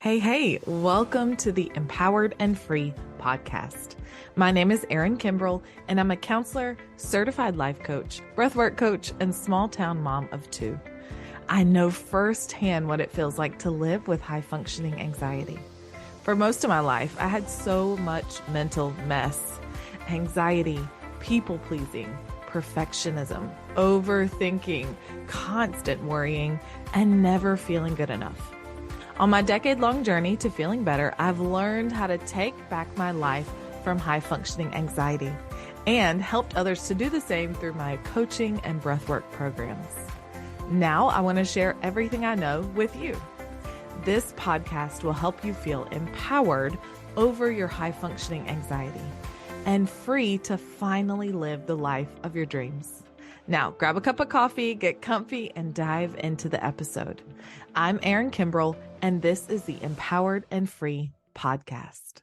Hey, welcome to the Empowered and Free podcast. My name is Erin Kimbrell, and I'm a counselor, certified life coach, breathwork coach, and small town mom of two. I know firsthand what it feels like to live with high functioning anxiety. For most of my life, I had so much mental mess, anxiety, people pleasing, perfectionism, overthinking, constant worrying, and never feeling good enough. On my decade-long journey to feeling better, I've learned how to take back my life from high-functioning anxiety and helped others to do the same through my coaching and breathwork programs. Now I want to share everything I know with you. This podcast will help you feel empowered over your high-functioning anxiety and free to finally live the life of your dreams. Now, grab a cup of coffee, get comfy, and dive into the episode. I'm Erin Kimbrell, and this is the Empowered and Free podcast.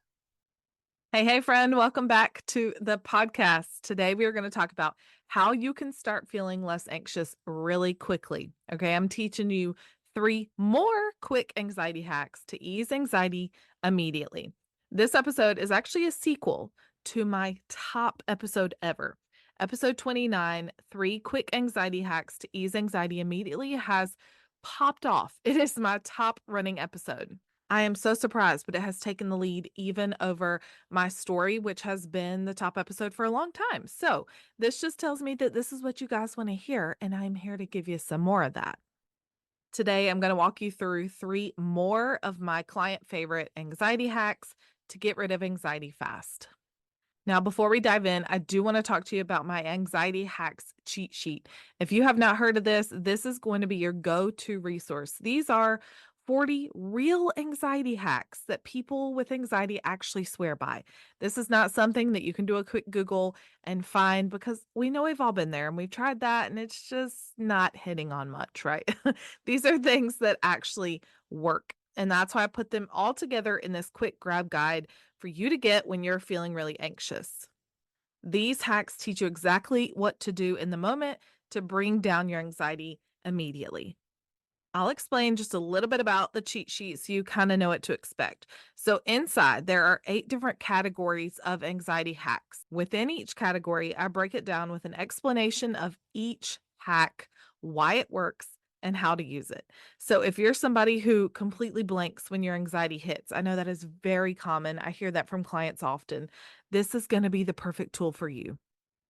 Hey, friend. Welcome back to the podcast. Today, we are going to talk about how you can start feeling less anxious really quickly. Okay, I'm teaching you 3 more quick anxiety hacks to ease anxiety immediately. This episode is actually a sequel to my top episode ever. Episode 29, 3 quick anxiety hacks to ease anxiety immediately, has popped off. It is my top running episode. I am so surprised, but it has taken the lead even over my story, which has been the top episode for a long time. So this just tells me that this is what you guys want to hear, and I'm here to give you some more of that. Today, I'm going to walk you through 3 more of my client favorite anxiety hacks to get rid of anxiety fast. Now, before we dive in, I do want to talk to you about my anxiety hacks cheat sheet. If you have not heard of this, this is going to be your go-to resource. These are 40 real anxiety hacks that people with anxiety actually swear by. This is not something that you can do a quick Google and find, because we know we've all been there and we've tried that and it's just not hitting on much, right? These are things that actually work. And that's why I put them all together in this quick grab guide for you to get when you're feeling really anxious. These hacks teach you exactly what to do in the moment to bring down your anxiety immediately. I'll explain just a little bit about the cheat sheet so you kind of know what to expect. So inside, there are 8 different categories of anxiety hacks. Within each category, I break it down with an explanation of each hack, why it works, and how to use it. So if you're somebody who completely blanks when your anxiety hits, I know that is very common. I hear that from clients often. This is going to be the perfect tool for you.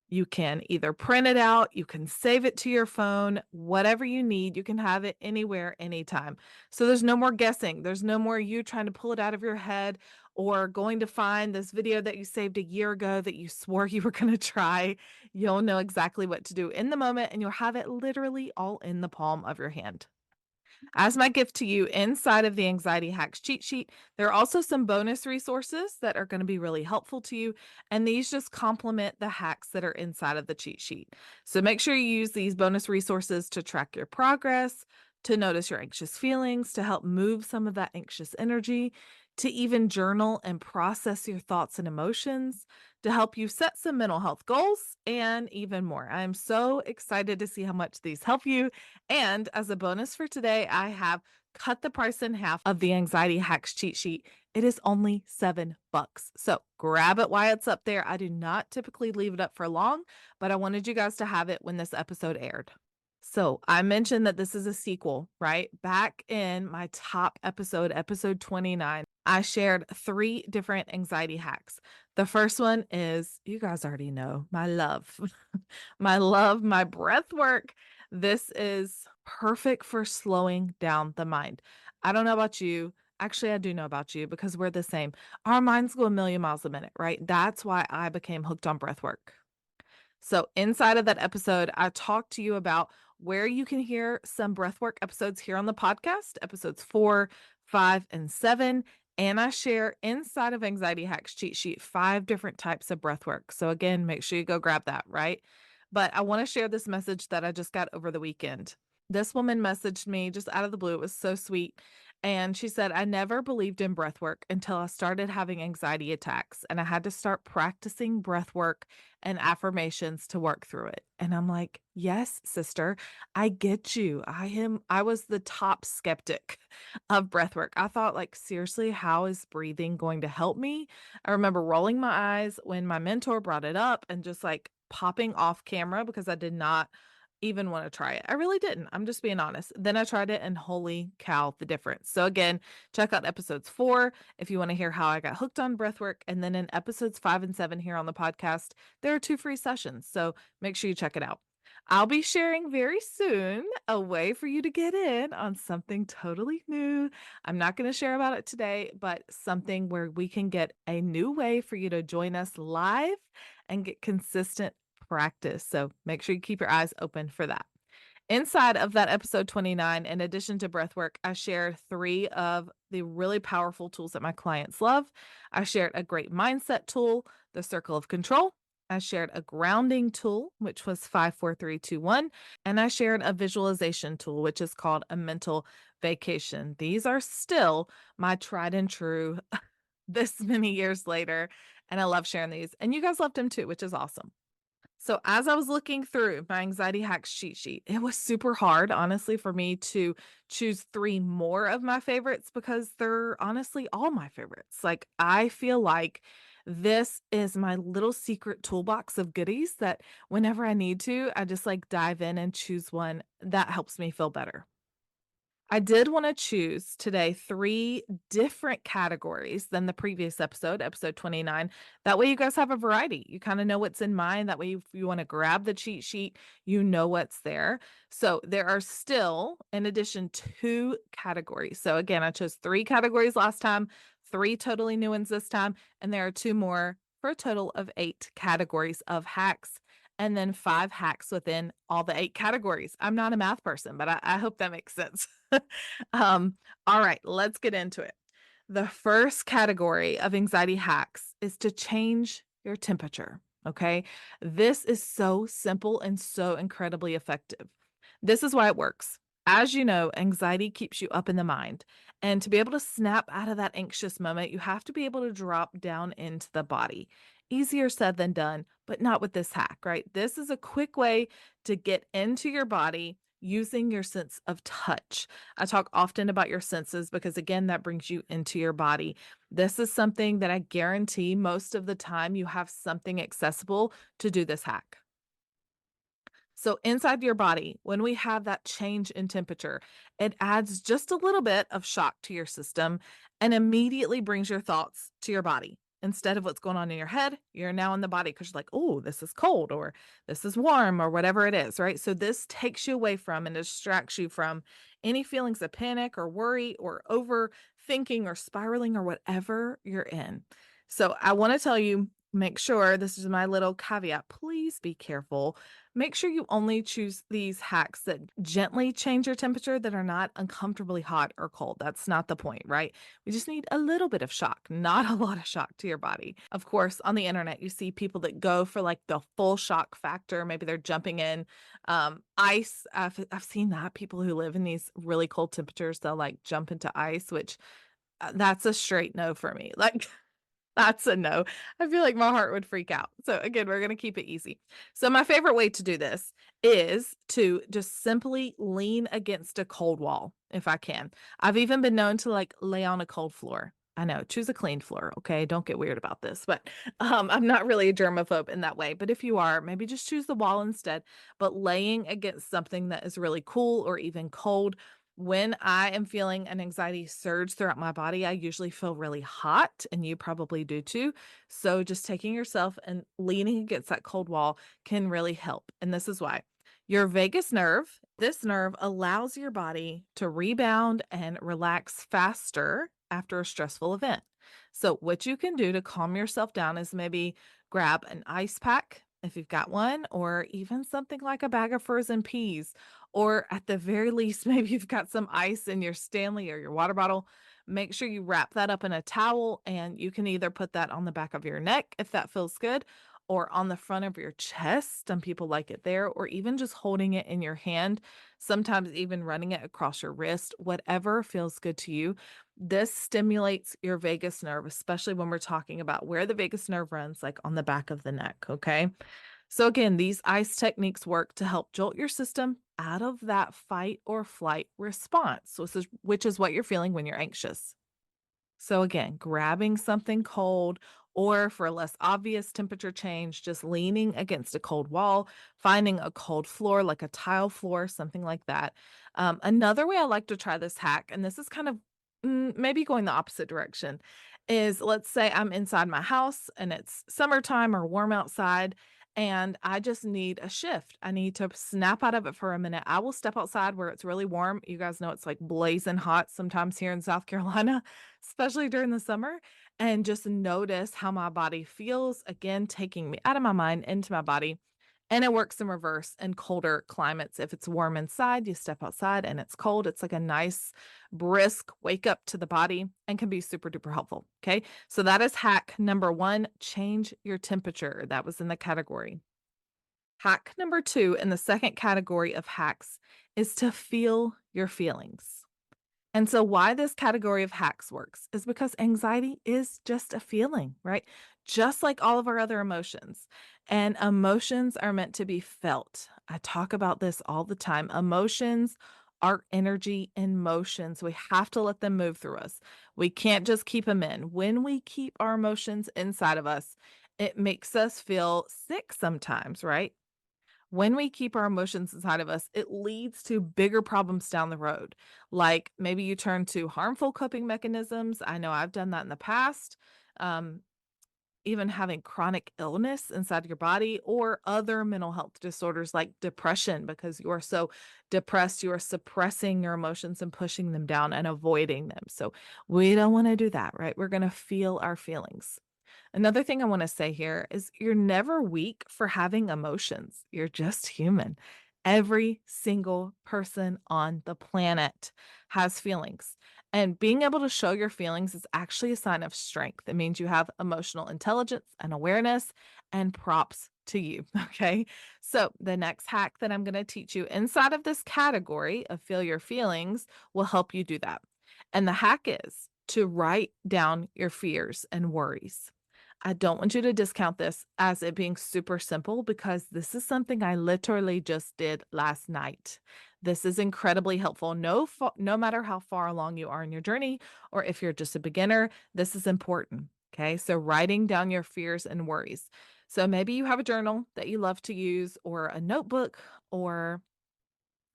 You can either print it out, you can save it to your phone, whatever you need, you can have it anywhere, anytime. So there's no more guessing. There's no more you trying to pull it out of your head or going to find this video that you saved a year ago that you swore you were going to try. You'll know exactly what to do in the moment, and you'll have it literally all in the palm of your hand. As my gift to you, inside of the Anxiety Hacks cheat sheet, there are also some bonus resources that are going to be really helpful to you. And these just complement the hacks that are inside of the cheat sheet. So make sure you use these bonus resources to track your progress, to notice your anxious feelings, to help move some of that anxious energy, to even journal and process your thoughts and emotions, to help you set some mental health goals, and even more. I'm so excited to see how much these help you. And as a bonus for today, I have cut the price in half of the Anxiety Hacks cheat sheet. It is only $7. So grab it while it's up there. I do not typically leave it up for long, but I wanted you guys to have it when this episode aired. So I mentioned that this is a sequel, right? Back in my top episode, episode 29, I shared 3 different anxiety hacks. The first one is, you guys already know, my love, my breath work. This is perfect for slowing down the mind. I don't know about you. Actually, I do know about you because we're the same. Our minds go a million miles a minute, right? That's why I became hooked on breath work. So inside of that episode, I talked to you about where you can hear some breathwork episodes here on the podcast, episodes 4, 5, and 7. And I share inside of Anxiety Hacks cheat sheet 5 different types of breathwork. So again, make sure you go grab that, right? But I want to share this message that I just got over the weekend. This woman messaged me just out of the blue. It was so sweet. And she said, I never believed in breath work until I started having anxiety attacks and I had to start practicing breath work and affirmations to work through it. And I'm like, yes, sister, I get you. I was the top skeptic of breath work. I thought, like, seriously, how is breathing going to help me? I remember rolling my eyes when my mentor brought it up and just like popping off camera because I did not even want to try it. I really didn't. I'm just being honest. Then I tried it and holy cow, the difference. So again, check out episodes 4 if you want to hear how I got hooked on breathwork. And then in episodes 5 and 7 here on the podcast, there are 2 free sessions. So make sure you check it out. I'll be sharing very soon a way for you to get in on something totally new. I'm not going to share about it today, but something where we can get a new way for you to join us live and get consistent practice. So make sure you keep your eyes open for that. Inside of that episode 29, in addition to breathwork, I shared 3 of the really powerful tools that my clients love. I shared a great mindset tool, the circle of control. I shared a grounding tool, which was 54321, and I shared a visualization tool, which is called a mental vacation. These are still my tried and true this many years later, and I love sharing these. And you guys loved them too, which is awesome. So as I was looking through my anxiety hacks cheat sheet, it was super hard, honestly, for me to choose 3 more of my favorites because they're honestly all my favorites. Like, I feel like this is my little secret toolbox of goodies that whenever I need to, I just like dive in and choose one that helps me feel better. I did wanna choose today 3 different categories than the previous episode, episode 29. That way you guys have a variety. You kinda know what's in mind. That way if you wanna grab the cheat sheet, you know what's there. So there are still, in addition, 2 categories. So again, I chose 3 categories last time, 3 totally new ones this time, and there are 2 more for a total of 8 categories of hacks and then 5 hacks within all the 8 categories. I'm not a math person, but I hope that makes sense. Um, all right, let's get into it. The first category of anxiety hacks is to change your temperature. Okay. This is so simple and so incredibly effective. This is why it works. As you know, anxiety keeps you up in the mind. And to be able to snap out of that anxious moment, you have to be able to drop down into the body. Easier said than done, but not with this hack, right? This is a quick way to get into your body using your sense of touch. I talk often about your senses because, again, that brings you into your body. This is something that I guarantee most of the time you have something accessible to do this hack. So, inside your body, when we have that change in temperature, it adds just a little bit of shock to your system and immediately brings your thoughts to your body. Instead of what's going on in your head, you're now in the body because you're like, oh, this is cold or this is warm or whatever it is, right? So, this takes you away from and distracts you from any feelings of panic or worry or overthinking or spiraling or whatever you're in. So, I want to tell you, make sure this is my little caveat. Please be careful. Make sure you only choose these hacks that gently change your temperature that are not uncomfortably hot or cold. That's not the point, right? We just need a little bit of shock, not a lot of shock to your body. Of course, on the internet, you see people that go for like the full shock factor. Maybe they're jumping in ice. I've seen that people who live in these really cold temperatures, they'll like jump into ice, which that's a straight no for me. Like, that's a no. I feel like my heart would freak out. So again, we're going to keep it easy. So my favorite way to do this is to just simply lean against a cold wall if I can. I've even been known to like lay on a cold floor. I know, choose a clean floor, okay? Don't get weird about this, but I'm not really a germaphobe in that way. But if you are, maybe just choose the wall instead. But laying against something that is really cool or even cold, when I am feeling an anxiety surge throughout my body, I usually feel really hot, and you probably do too. So, just taking yourself and leaning against that cold wall can really help. And this is why your vagus nerve, this nerve allows your body to rebound and relax faster after a stressful event. So, what you can do to calm yourself down is maybe grab an ice pack if you've got one, or even something like a bag of frozen peas, or at the very least, maybe you've got some ice in your Stanley or your water bottle. Make sure you wrap that up in a towel and you can either put that on the back of your neck if that feels good, or on the front of your chest. Some people like it there, or even just holding it in your hand, sometimes even running it across your wrist, whatever feels good to you. This stimulates your vagus nerve, especially when we're talking about where the vagus nerve runs, like on the back of the neck. Okay. So, again, these ice techniques work to help jolt your system out of that fight or flight response, which is what you're feeling when you're anxious. So again, grabbing something cold, or for a less obvious temperature change, just leaning against a cold wall, finding a cold floor like a tile floor, something like that. Another way I like to try this hack, and this is kind of maybe going the opposite direction, is let's say I'm inside my house and it's summertime or warm outside. And I just need a shift. I need to snap out of it for a minute. I will step outside where it's really warm. You guys know it's like blazing hot sometimes here in South Carolina, especially during the summer, and just notice how my body feels, again, taking me out of my mind into my body. And it works in reverse in colder climates. If it's warm inside, you step outside and it's cold. It's like a nice, brisk wake up to the body and can be super duper helpful. Okay. So that is hack number one, change your temperature. That was in the category. Hack number two in the second category of hacks is to feel your feelings. And so, why this category of hacks works is because anxiety is just a feeling, right? Just like all of our other emotions. And emotions are meant to be felt. I talk about this all the time. Emotions are energy in motion. So, we have to let them move through us. We can't just keep them in. When we keep our emotions inside of us, it makes us feel sick sometimes, right? When we keep our emotions inside of us, it leads to bigger problems down the road. Like maybe you turn to harmful coping mechanisms. I know I've done that in the past. Um, Even having chronic illness inside your body or other mental health disorders like depression, because you are so depressed, you are suppressing your emotions and pushing them down and avoiding them. So we don't want to do that, right? We're going to feel our feelings. Another thing I want to say here is you're never weak for having emotions. You're just human. Every single person on the planet has feelings. And being able to show your feelings is actually a sign of strength. It means you have emotional intelligence and awareness, and props to you. Okay. So, the next hack that I'm going to teach you inside of this category of feel your feelings will help you do that. And the hack is to write down your fears and worries. I don't want you to discount this as it being super simple, because this is something I literally just did last night. This is incredibly helpful. No matter how far along you are in your journey, or if you're just a beginner, this is important. Okay. So writing down your fears and worries. So maybe you have a journal that you love to use, or a notebook, or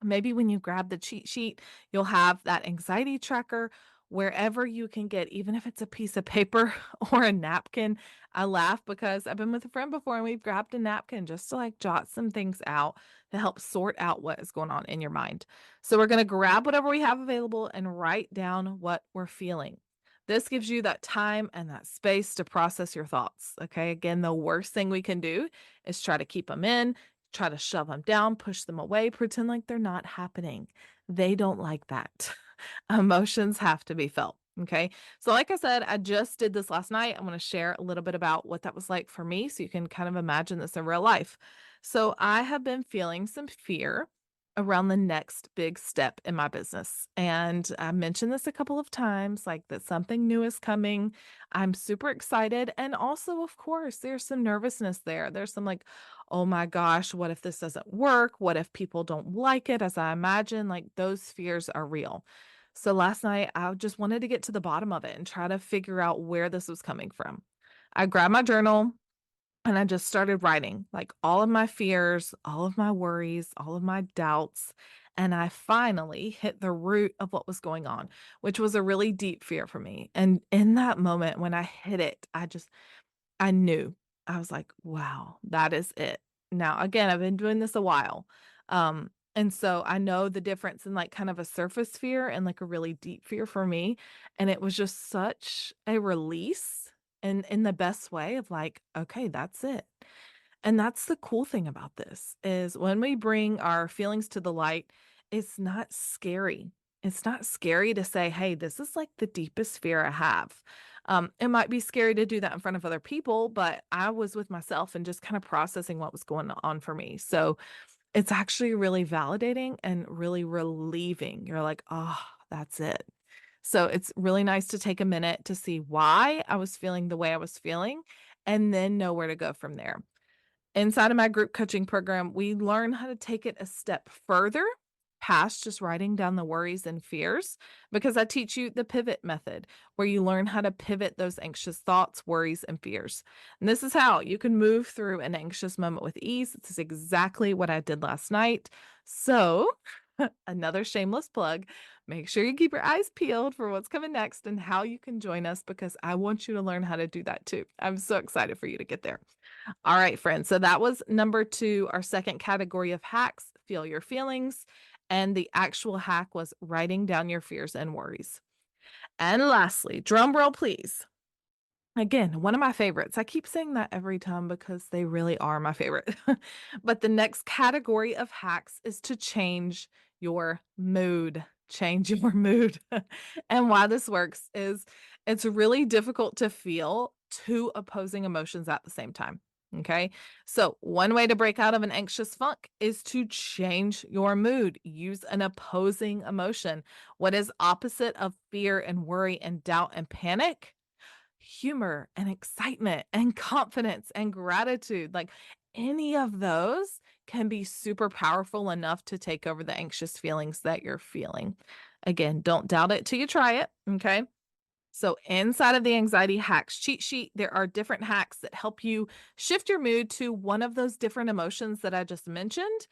maybe when you grab the cheat sheet, you'll have that anxiety tracker wherever you can get, even if it's a piece of paper or a napkin. I laugh because I've been with a friend before and we've grabbed a napkin just to like jot some things out to help sort out what is going on in your mind. So we're going to grab whatever we have available and write down what we're feeling. This gives you that time and that space to process your thoughts. Okay. Again, the worst thing we can do is try to keep them in, try to shove them down, push them away, pretend like they're not happening. They don't like that. Emotions have to be felt. Okay. So, like I said, I just did this last night. I want to share a little bit about what that was like for me so you can kind of imagine this in real life. So, I have been feeling some fear around the next big step in my business. And I mentioned this a couple of times, like that something new is coming. I'm super excited. And also, of course, there's some nervousness there. There's some like, oh my gosh, what if this doesn't work? What if people don't like it as I imagine? Like those fears are real. So last night, I just wanted to get to the bottom of it and try to figure out where this was coming from. I grabbed my journal and I just started writing like all of my fears, all of my worries, all of my doubts. And I finally hit the root of what was going on, which was a really deep fear for me. And in that moment, when I hit it, I knew. I was like, "Wow, that is it." Now, again, I've been doing this a while. And so I know the difference in like kind of a surface fear and like a really deep fear for me. And it was just such a release in the best way of like, okay, that's it. And that's the cool thing about this is when we bring our feelings to the light, it's not scary. It's not scary to say, hey, this is like the deepest fear I have. It might be scary to do that in front of other people, but I was with myself and just kind of processing what was going on for me. So it's actually really validating and really relieving. You're like, oh, that's it. So it's really nice to take a minute to see why I was feeling the way I was feeling and then know where to go from there. Inside of my group coaching program, we learn how to take it a step further past just writing down the worries and fears because I teach you the pivot method where you learn how to pivot those anxious thoughts, worries, and fears. And this is how you can move through an anxious moment with ease. This is exactly what I did last night. So, another shameless plug. Make sure you keep your eyes peeled for what's coming next and how you can join us because I want you to learn how to do that too. I'm so excited for you to get there. All right, friends. So that was number 2, our second category of hacks, feel your feelings. And the actual hack was writing down your fears and worries. And lastly, drum roll, please. Again, one of my favorites. I keep saying that every time because they really are my favorite. But the next category of hacks is to change your mood. Change your mood. And why this works is it's really difficult to feel two opposing emotions at the same time. Okay. So, one way to break out of an anxious funk is to change your mood. Use an opposing emotion. What is opposite of fear and worry and doubt and panic? Humor and excitement and confidence and gratitude. Like any of those can be super powerful enough to take over the anxious feelings that you're feeling. Again, don't doubt it till you try it. Okay. So, inside of the anxiety hacks cheat sheet, there are different hacks that help you shift your mood to one of those different emotions that I just mentioned.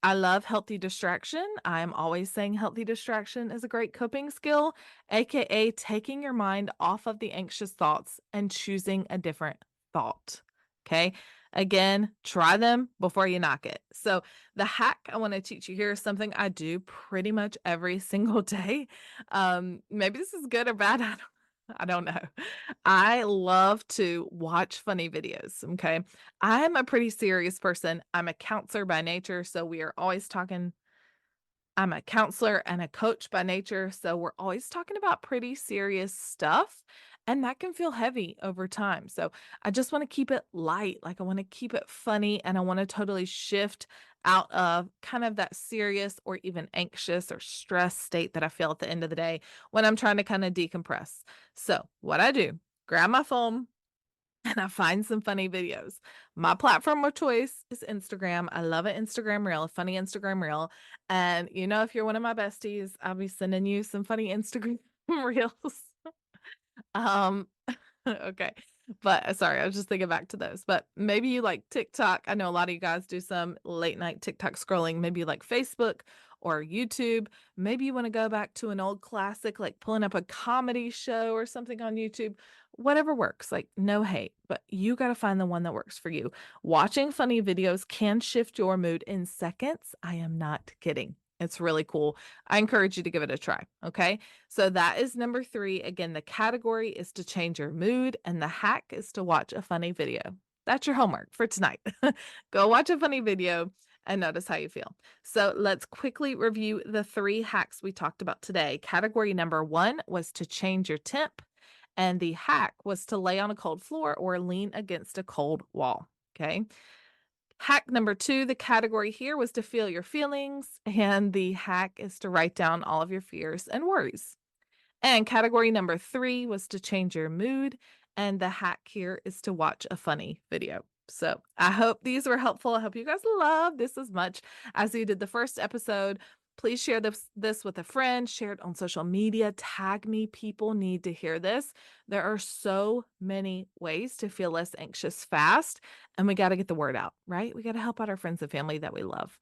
I love healthy distraction. I'm always saying healthy distraction is a great coping skill, aka taking your mind off of the anxious thoughts and choosing a different thought. Okay. Again, try them before you knock it. So, the hack I want to teach you here is something I do pretty much every single day. Maybe this is good or bad. I don't know. I love to watch funny videos. Okay. I'm a pretty serious person. I'm a counselor by nature. So we are always talking. I'm a counselor and a coach by nature. So we're always talking about pretty serious stuff. And that can feel heavy over time. So I just want to keep it light. Like I want to keep it funny and I want to totally shift out of kind of that serious or even anxious or stressed state that I feel at the end of the day when I'm trying to kind of decompress. So what I do, grab my phone, and I find some funny videos. My platform of choice is Instagram. I love an Instagram reel, a funny Instagram reel. And if you're one of my besties, I'll be sending you some funny Instagram reels. Um, okay. But sorry, I was just thinking back to those. But maybe you like TikTok. I know a lot of you guys do some late night TikTok scrolling. Maybe you like Facebook or YouTube. Maybe you want to go back to an old classic, like pulling up a comedy show or something on YouTube. Whatever works, like no hate, but you got to find the one that works for you. Watching funny videos can shift your mood in seconds. I am not kidding. It's really cool. I encourage you to give it a try. Okay. So that is number 3. Again, the category is to change your mood, and the hack is to watch a funny video. That's your homework for tonight. Go watch a funny video and notice how you feel. So let's quickly review the 3 hacks we talked about today. Category number 1 was to change your temp, and the hack was to lay on a cold floor or lean against a cold wall. Okay. Hack number 2, the category here was to feel your feelings, and the hack is to write down all of your fears and worries. And category number 3 was to change your mood. And the hack here is to watch a funny video. So I hope these were helpful. I hope you guys love this as much as you did the first episode. Please share this with a friend, share it on social media, tag me. People need to hear this. There are so many ways to feel less anxious fast, and we got to get the word out, right? We got to help out our friends and family that we love.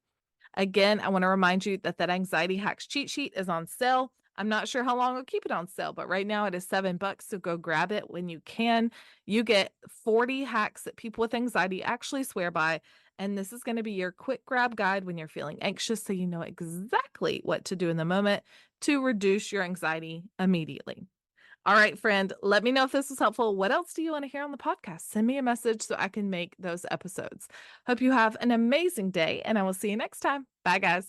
Again, I want to remind you that anxiety hacks cheat sheet is on sale. I'm not sure how long we'll keep it on sale, but right now it is $7. So go grab it when you can. You get 40 hacks that people with anxiety actually swear by. And this is going to be your quick grab guide when you're feeling anxious, so you know exactly what to do in the moment to reduce your anxiety immediately. All right, friend, let me know if this was helpful. What else do you want to hear on the podcast? Send me a message so I can make those episodes. Hope you have an amazing day, and I will see you next time. Bye, guys.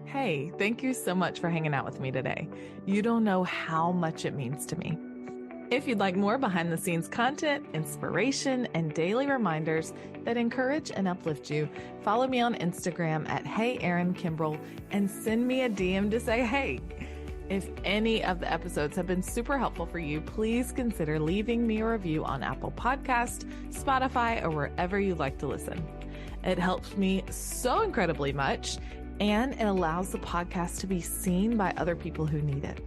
Hey, thank you so much for hanging out with me today. You don't know how much it means to me. If you'd like more behind the scenes content, inspiration, and daily reminders that encourage and uplift you, follow me on Instagram at Hey Erin Kimbrell and send me a DM to say hey. If any of the episodes have been super helpful for you, please consider leaving me a review on Apple Podcast, Spotify, or wherever you like to listen. It helps me so incredibly much, and it allows the podcast to be seen by other people who need it.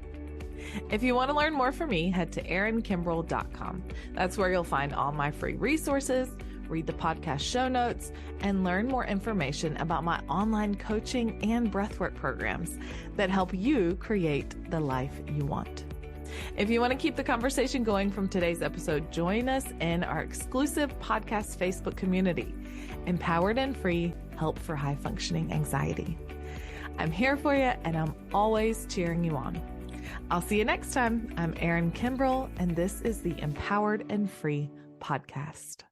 If you want to learn more from me, head to erinkimbrell.com. That's where you'll find all my free resources, read the podcast show notes, and learn more information about my online coaching and breathwork programs that help you create the life you want. If you want to keep the conversation going from today's episode, join us in our exclusive podcast Facebook community, Empowered and Free Help for High Functioning Anxiety. I'm here for you, and I'm always cheering you on. I'll see you next time. I'm Erin Kimbrell, and this is the Empowered and Free podcast.